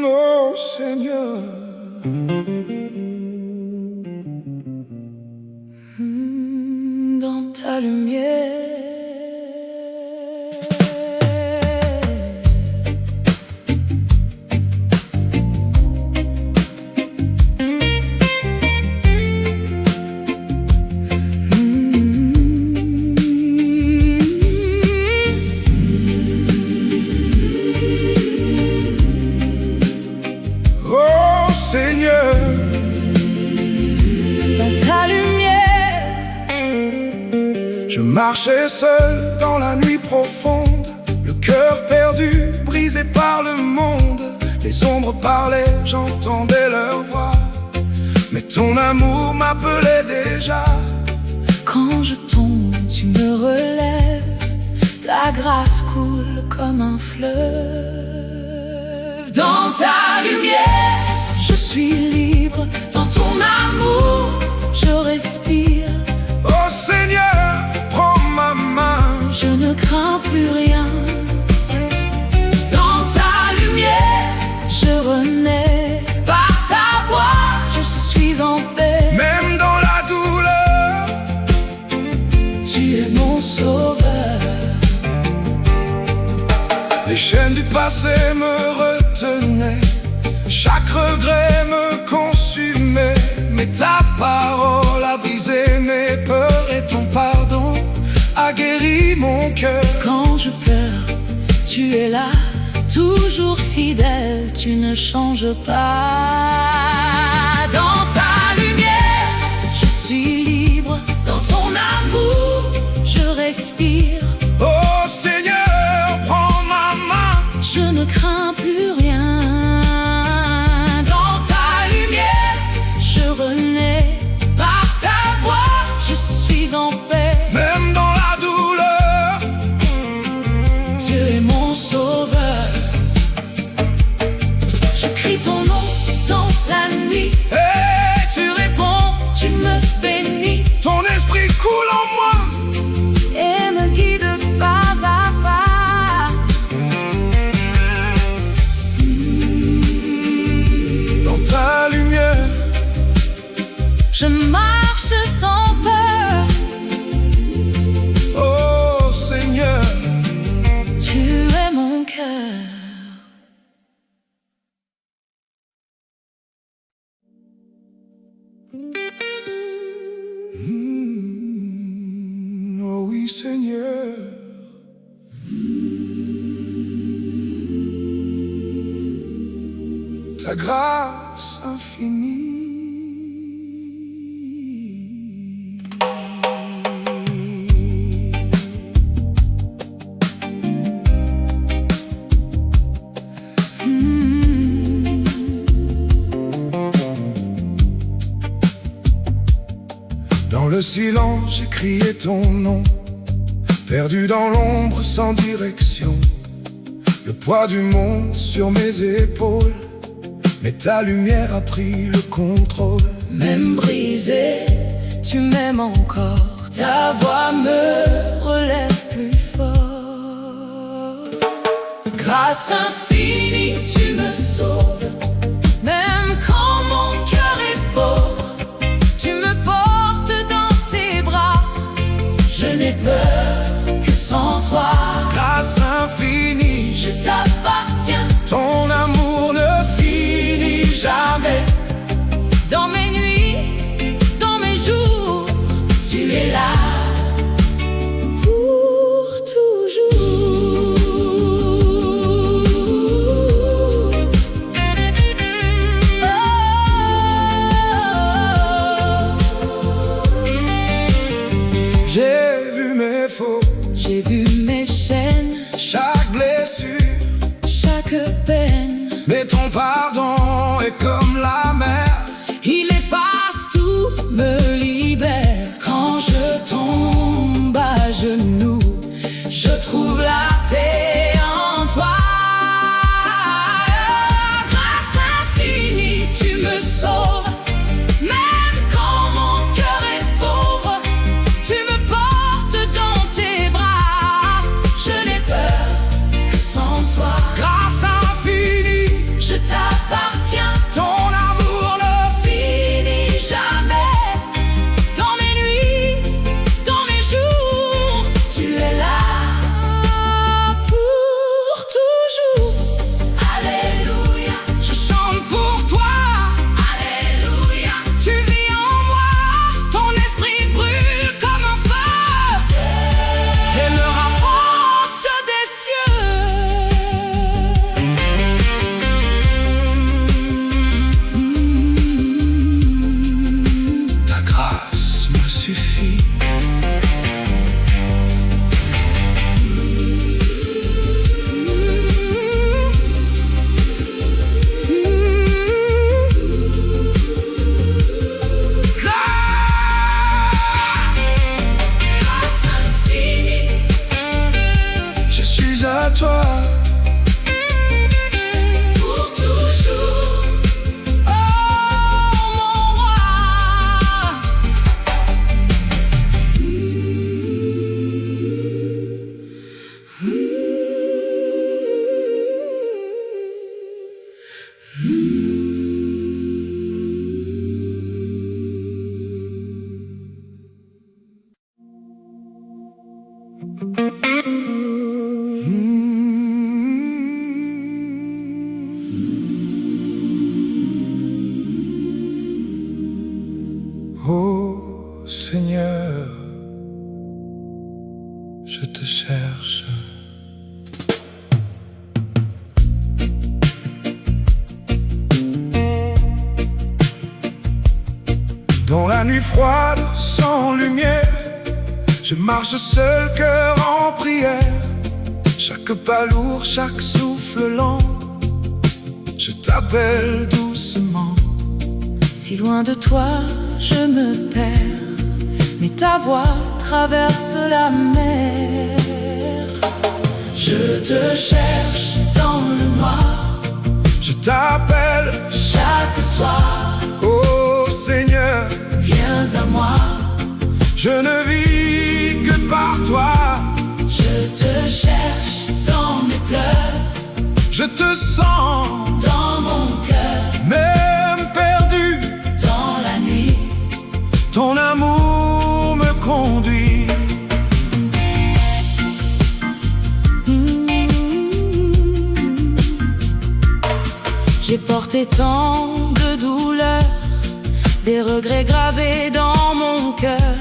Oh Seigneur, dans ta lumière. oh Seigneur, Dans ta lumière. je marchais seul dans la nuit profonde, le cœur perdu, brisé par le monde. Les ombres parlaient, j'entendais leur voix, mais ton amour m'appelait déjà. Quand je tombe, tu me relèves. Ta grâce coule comme un fleuve. Dans ta lumière, je suis libre. Dans ton amour, je respire. Oh Seigneur, prends ma main. Je ne crains plus rien. Dans ta lumière, je renais. Par ta voix, je suis en paix. Même dans la douleur, Tu es mon sauveur. les chaînes du passé me retenaient, chaque regret me consumait. Mais ta parole a brisé mes peurs et ton pardon a guéri mon cœur. Quand je pleure, tu es là, toujours fidèle, tu ne changes pas. Dans ta lumière, je suis libre. Dans ton amour, je respire. Oh Seigneur, prends ma main. Je ne crains plus rien. Dans ta lumière, je renais. Par ta voix, je suis en paix. Même dans la douleur, Tu es mon sauveur. Je crie ton nom dans la nuit. hey, Tu réponds, tu me bénis ton esprit coule en moi. et me guide pas à pas. Dans ta lumière, Je marche sans peur. oh Seigneur, Tu es mon cœur. oh oui Seigneur. Ta grâce infinie. Dans le silence, j'ai crié ton nom, perdu dans l'ombre sans direction. Le poids du monde sur mes épaules, mais ta lumière a pris le contrôle. Même brisé, tu m'aimes encore. Ta voix me relève plus fort. Grâce infinie, tu me sauves. Même quand mon cœur est pauvre, tu me portes dans tes bras. Je n'ai peur que sans toi. Grâce infinie, Je t'appartiens. ton amour ne finit jamais. Dans mes nuits, dans mes jours, tu es là pour toujours. J'ai vu mes faux, J'ai vu mes chaînes, chaque blessure, chaque peine. mais ton pardon est comme la mer. Il efface tout, me libère. Quand je tombe à genoux, je trouve la paix en toi. Grâce infinie, tu me sauves. Même quand mon cœur est pauvre, tu me portes dans tes bras. toi. Pour toujours, oh mon roi. Oh Seigneur, je te cherche. Dans la nuit froide, sans lumière, je marche seul, cœur en prière. Chaque pas lourd, chaque souffle lent, je t'appelle doucement. Si loin de toi, je me perds, mais ta voix traverse la mer. Je te cherche dans le noir, Je t'appelle, chaque soir. oh Seigneur, Viens à moi, je ne vis que par toi. je te cherche dans mes pleurs, Je te sens, dans mon cœur, même perdu. dans la nuit. Ton amour me conduit. J'ai porté tant de douleurs, des regrets gravés dans mon cœur,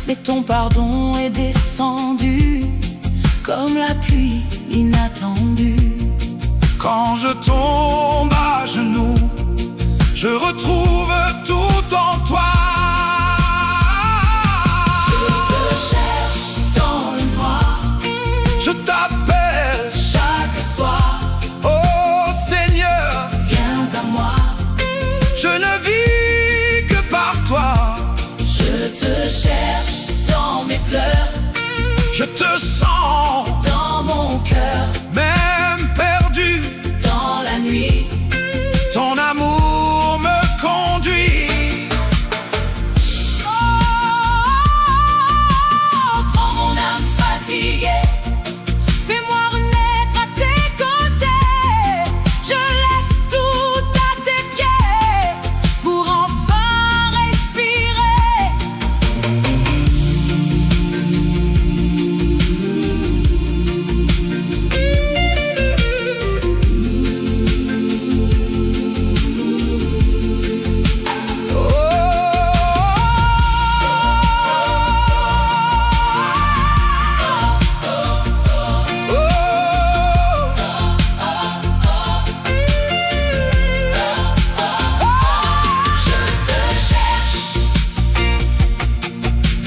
mais ton pardon est descendu comme la pluie inattendue. Quand je tombe à genoux, je retrouve tout en toi. Je te cherche dans le noir, Je t'appelle, chaque soir. oh Seigneur, Viens à moi, je ne vis que par toi. je te cherche dans mes pleurs, Je te sens, dans mon cœur, même perdu. dans la nuit. Ton amour me conduit. Oh, prends mon âme fatiguée, fais-moi renaître à tes côtés. Je laisse tout à tes pieds pour enfin respirer.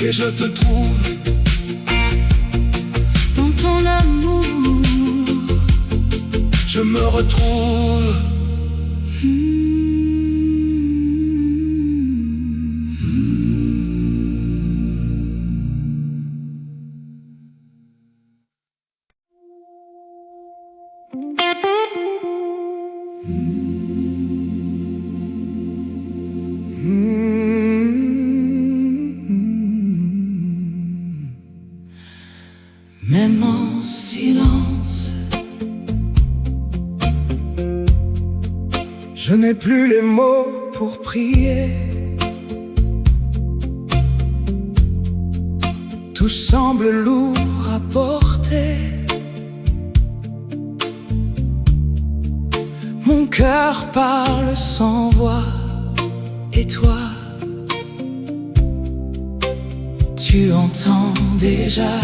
Et je te trouve Dans ton amour, je me retrouve. même en silence. Je n'ai plus les mots pour prier. Tout semble lourd à porter. Mon cœur parle sans voix. Et toi, tu entends déjà.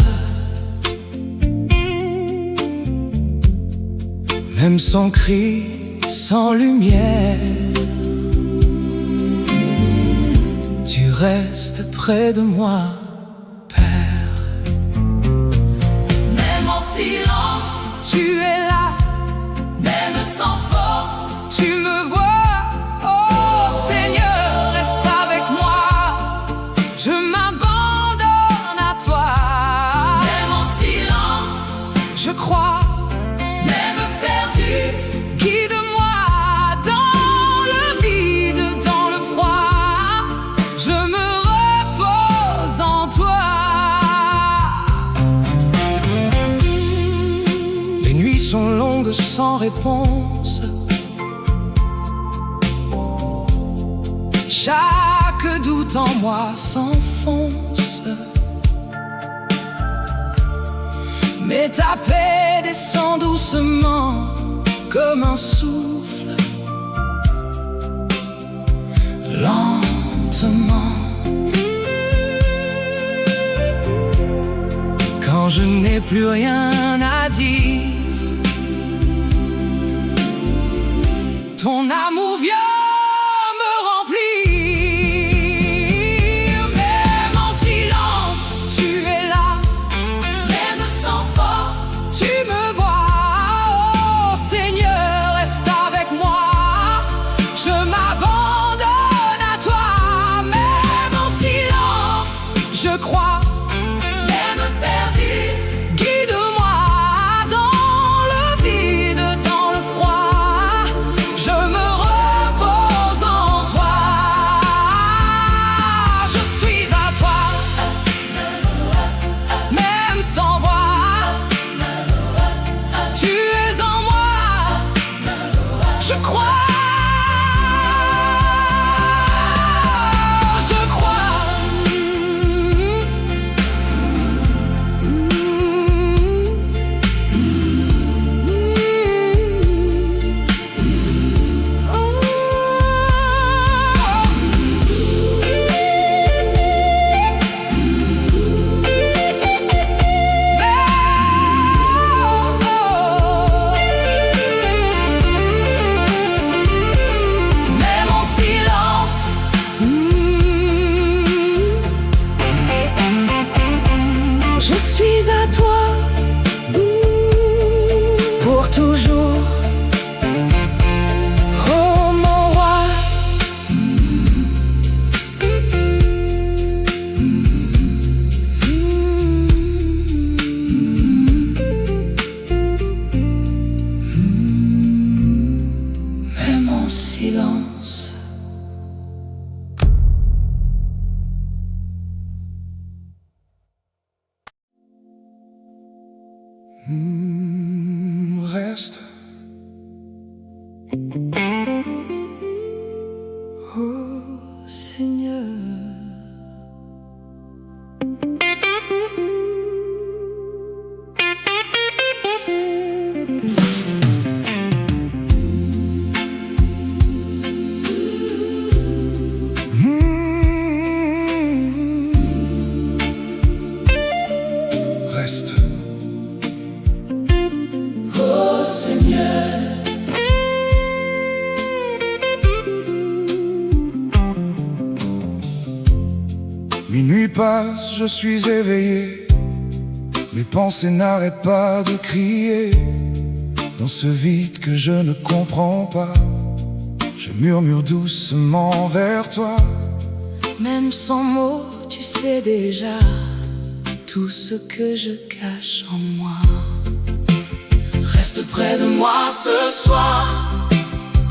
Même sans cri, sans lumière, tu restes près de moi, Père. Même en silence, Tu es là, même sans force, tu me vois. Oh Seigneur, reste avec moi. Je m'abandonne à toi. même en silence, Je crois sans réponse. Chaque doute en moi s'enfonce, mais ta paix descend doucement comme un souffle, lentement. Quand je n'ai plus rien à dire, ton amour vient me remplir. Même en silence, tu es là. Même sans force, tu me vois. Oh Seigneur, reste avec moi. Je m'abandonne à toi. Même en silence, je crois. Même perdu, guide-moi dans le vide, dans le froid. Je me repose en toi. Je suis à toi. Même sans voix, tu es en moi. Je crois. Je suis à toi pour toujours, oh mon roi. Même en silence. Reste. Oh Seigneur, Reste. oh Seigneur. Minuit passe, je suis éveillé. Mes pensées n'arrêtent pas de crier. Dans ce vide que je ne comprends pas, je murmure doucement vers toi. Même sans mots, tu sais déjà tout ce que je cache en moi. Reste près de moi ce soir.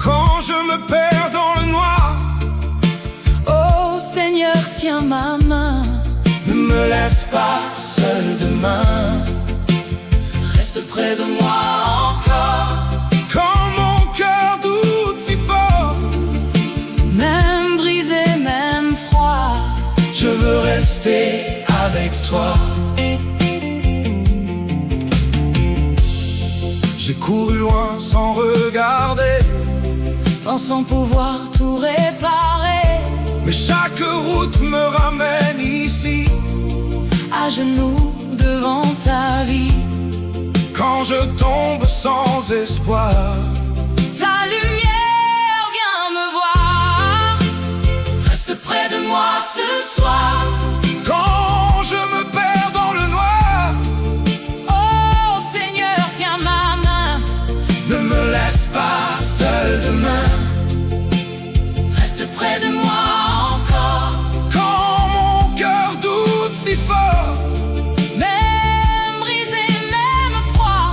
Quand je me perds dans le noir, Oh Seigneur, tiens ma main. ne me laisse pas seul demain. Reste près de moi encore. Quand mon cœur doute si fort, Même brisé, même froid, je veux rester avec toi. J'ai couru loin sans regarder, pensant pouvoir tout réparer. mais chaque route me ramène ici. À genoux devant ta vie, Quand je tombe sans espoir, ta lumière vient me voir. Reste près de moi ce soir. quand je me perds dans le noir, Oh Seigneur, tiens ma main. ne me laisse pas seul demain. Reste près de moi encore. Quand mon cœur doute si fort, Même brisé, même froid,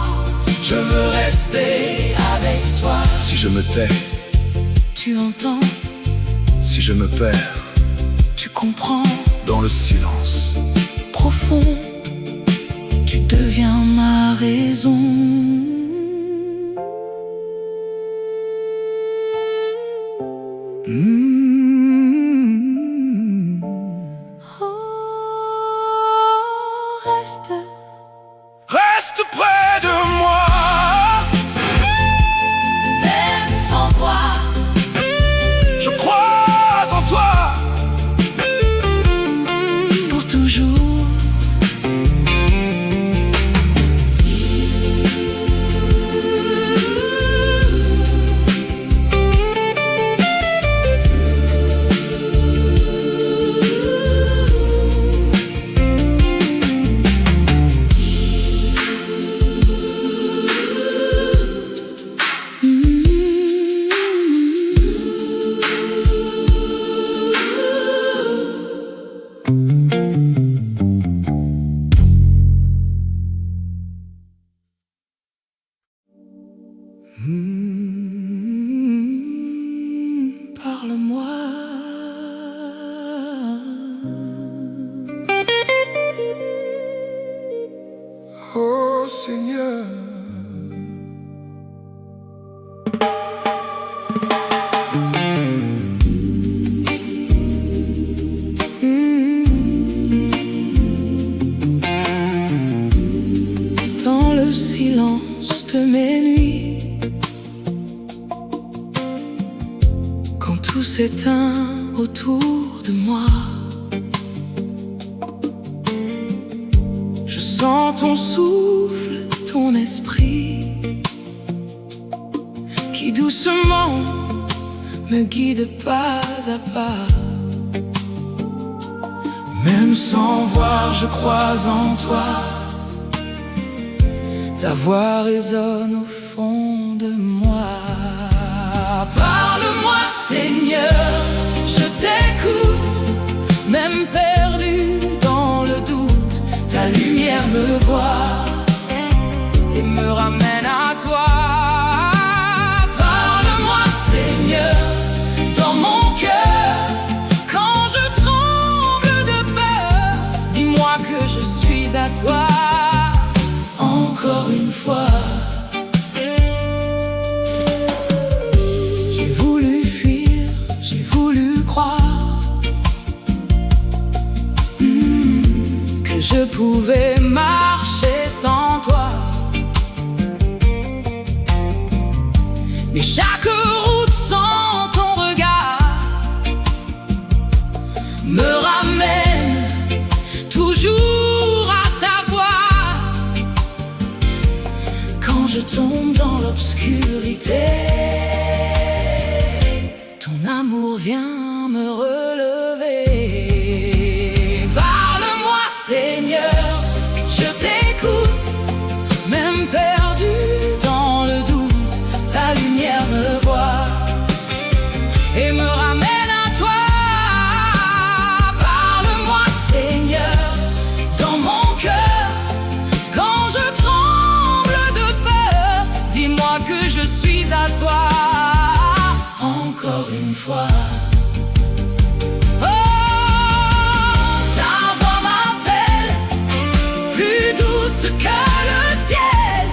je veux rester avec toi. Si je me tais, tu entends, si je me perds tu comprends. dans le silence, Profond, tu deviens ma raison. reste près de moi. Même sans voix, Je crois en toi. pour toujours. Parle-moi. Oh Seigneur, Dans le silence de mes nuits, quand tout s'éteint autour de moi, je sens ton souffle, ton esprit, qui doucement me guide pas à pas. même sans voir, je crois en toi. Ta voix résonne au fond de moi. Parle-moi, Seigneur, je t'écoute. Même perdu dans le doute, ta lumière me voit et me ramène à toi. Parle-moi, Seigneur, dans mon cœur. Quand je tremble de peur, dis-moi que je suis à toi. Encore une fois, j'ai voulu fuir, j'ai voulu croire que je pouvais marcher sans toi. Mais chaque route sans ton regard me ramène toujours à ta voix. Quand je tombe dans l'obscurité, ton amour vient me relever. Parle-moi, Seigneur, je t'écoute. Même perdu dans le doute, ta lumière me voit et me ramène à toi. Parle-moi, Seigneur, dans mon cœur. Quand je tremble de peur, dis-moi que je suis à toi. Encore une fois. Oh, ta voix m'appelle, plus douce que le ciel.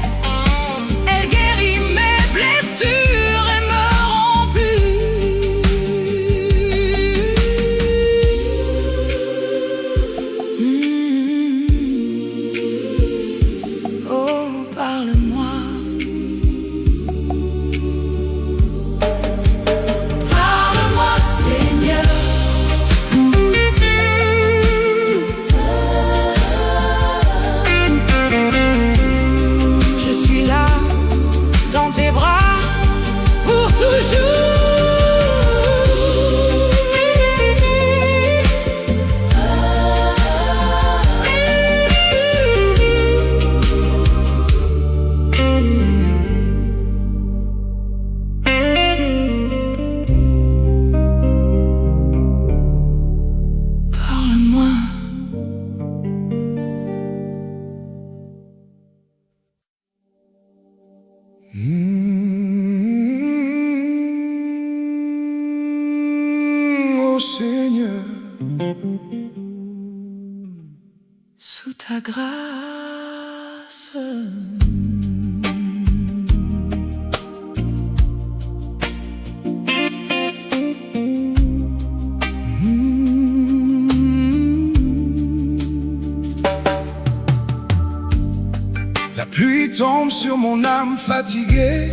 Elle guérit mes blessures et me rend pur. Oh, parle-moi. Parle-moi, Seigneur. Je suis là, dans tes bras, pour toujours. Parle-moi. Oh Seigneur, Sous ta grâce. pluie tombe sur mon âme fatiguée.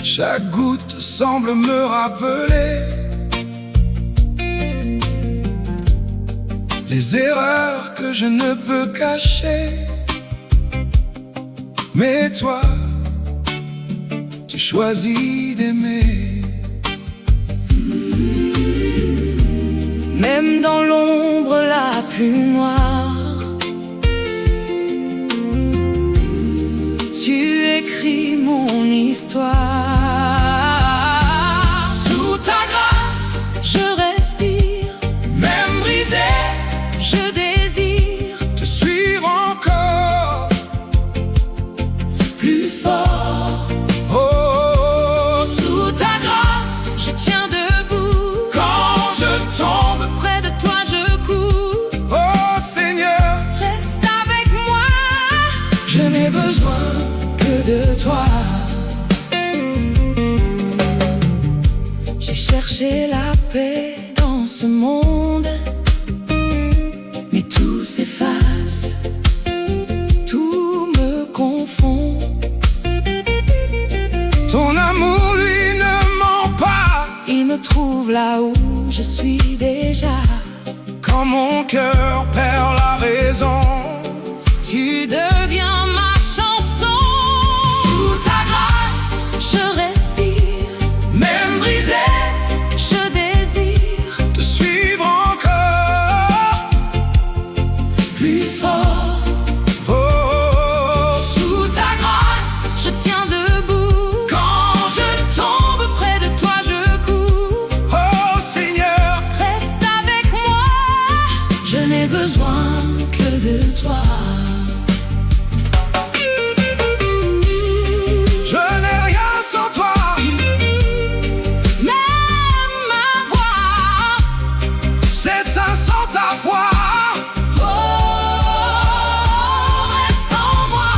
Chaque goutte semble me rappeler les erreurs que je ne peux cacher. Mais toi, tu choisis d'aimer. Même dans l'ombre la plus noire, tu écris mon histoire. Sous ta grâce, je respire, même brisé, je désire te suivre encore plus fort. Oh, oh, oh. Sous ta grâce, je tiens debout. Quand je tombe, Près de toi je cours. oh Seigneur, Reste avec moi, je n'ai besoin que de toi. J'ai cherché la paix dans ce monde, mais tout s'efface, tout me confond. ton amour lui ne ment pas. Il me trouve là où je suis déjà. Quand mon cœur perd la raison, Tu deviens ma chanson. Sous ta grâce, je respire, même brisé, je désire te suivre encore plus fort. oh, oh, oh. Sous ta grâce, je tiens debout. Quand je tombe, Près de toi je cours. oh Seigneur, Reste avec moi, je n'ai besoin que de toi. je n'ai rien sans toi. Même ma voix, C'est un sans ta voix. oh, reste en moi.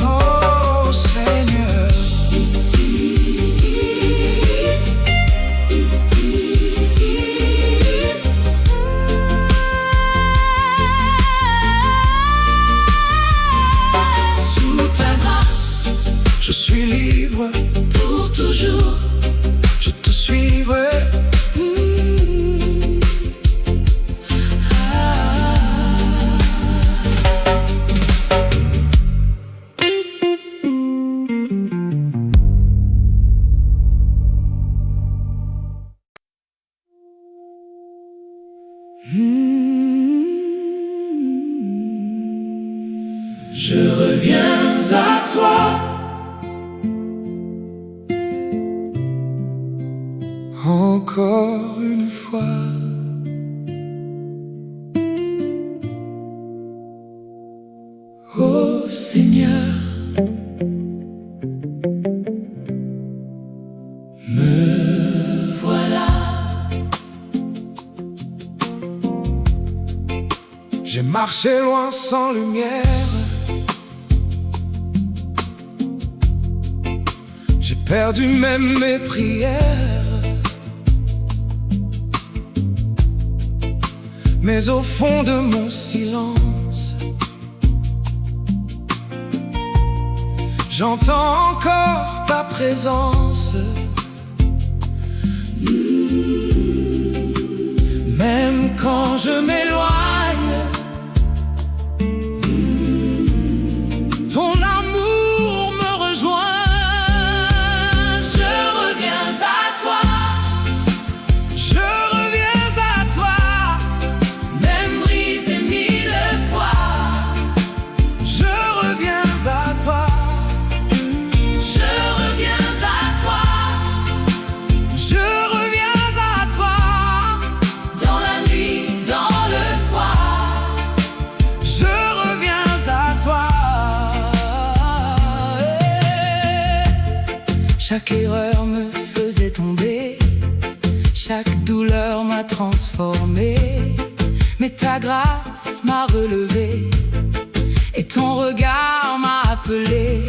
Oh Seigneur, Sous ta grâce, je suis libre, pour toujours. je te suivrai. Je reviens à toi. Encore une fois, Oh Seigneur, me voilà. j'ai marché loin sans lumière. J'ai perdu même mes prières. Mais au fond de mon silence, j'entends encore ta présence. Même quand je m'éloigne, ton amour me rejoint. Je reviens à toi, Je reviens à toi, même brisé mille fois. je reviens à toi, Je reviens à toi, je reviens à toi, dans la nuit, dans le froid. je reviens à toi. Chaque erreur me faisait tomber, chaque douleur m'a transformé. Mais ta grâce m'a relevé et ton regard m'a appelé.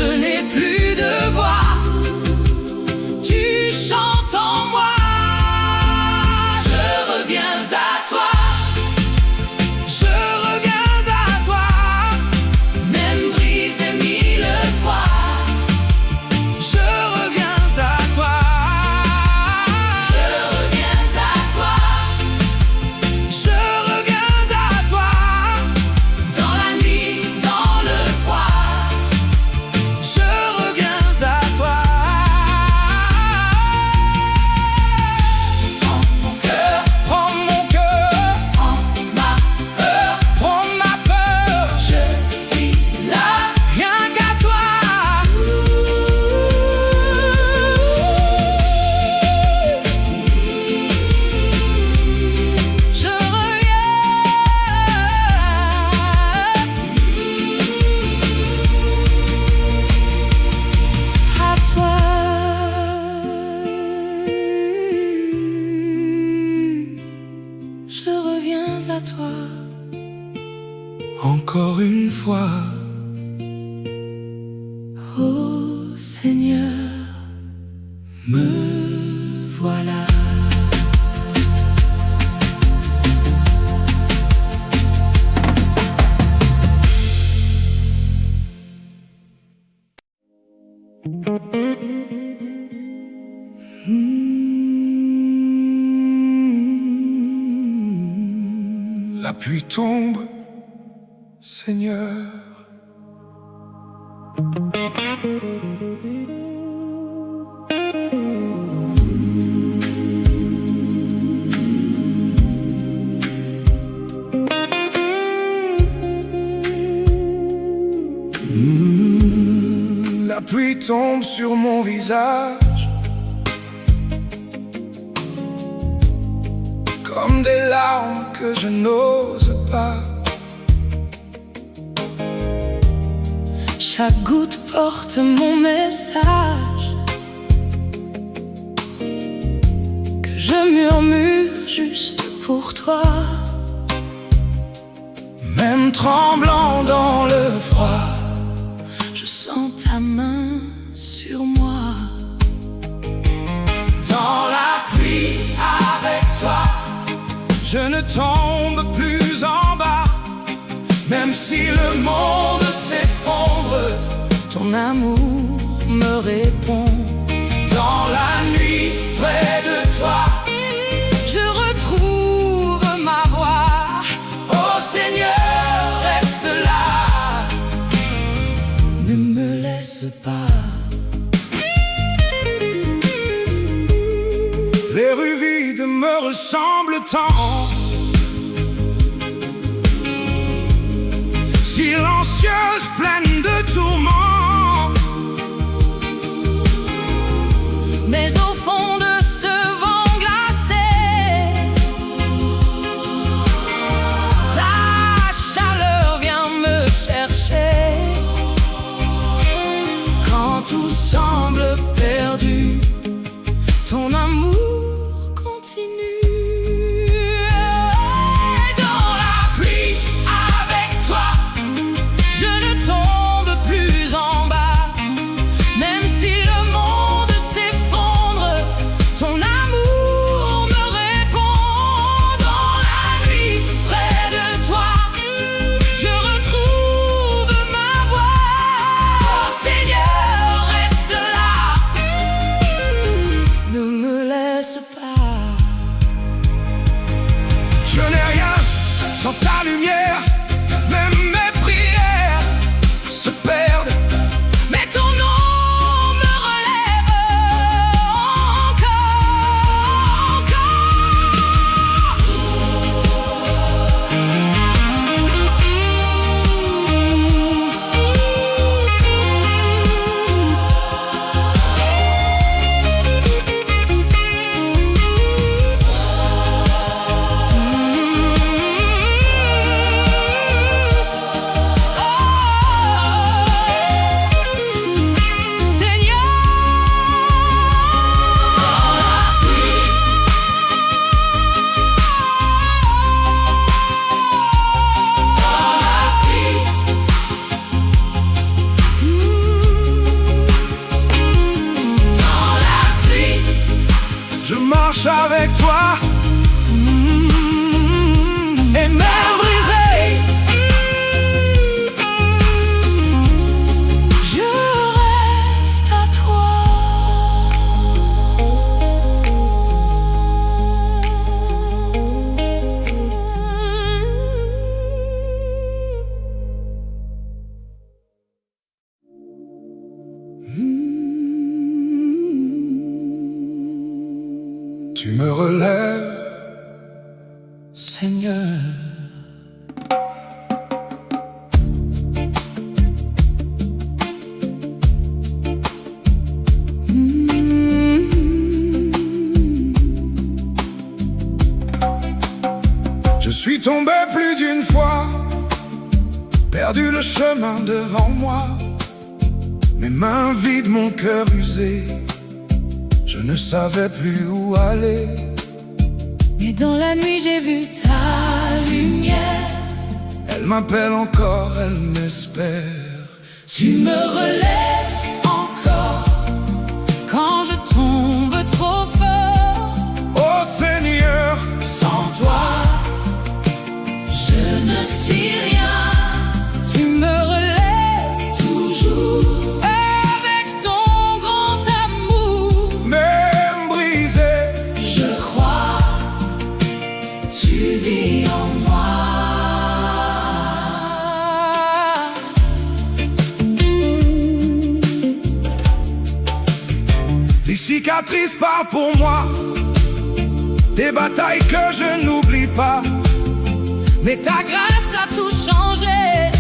je n'ai plus de voix. Tu chantes en moi, je reviens à toi. Je reviens à toi, Même brisé mille fois, je reviens à toi, je reviens à toi. je reviens à toi, Dans la nuit, dans le froid, je reviens à toi. prends mon cœur, Prends mon cœur, prends ma peur. prends ma peur, Je suis là, rien qu'à toi. je reviens à toi. Je reviens à toi. Encore une fois, Oh Seigneur, me voilà. la pluie tombe, Seigneur. La pluie tombe sur mon visage comme des larmes que je n'ose pas. Chaque goutte porte mon message, que je murmure juste pour toi. Même tremblant dans le froid, Je sens ta main sur moi. dans la pluie avec toi, je ne tombe plus en bas. Même si le monde s'effondre, Ton amour me répond. dans la nuit près de toi, Je retrouve ma voix. oh Seigneur, reste là. Ne me laisse pas. Les rues vides me ressemblent tant, silencieuses, pleines de tourments. Mais au fond de ce vent glacé, ta chaleur vient me chercher. Quand tout semble perdu, Ton amour continue. dans la pluie avec toi, Je ne tombe plus en marche avec toi. Et même brisée, je reste à toi. Tu me relèves, Seigneur. Je suis tombé plus d'une fois, perdu le chemin devant moi. Mes mains vides, mon cœur usé, je ne savais plus où aller. Mais dans la nuit j'ai vu ta lumière. Elle m'appelle encore, elle m'espère. Tu me relèves encore quand je tombe trop fort. Oh Seigneur, Sans toi, je ne suis rien. Tu me relèves toujours avec ton grand amour. même brisé, Je crois, tu vis en moi. les cicatrices parlent pour moi, des batailles que je n'oublie pas. Mais ta grâce a tout changé.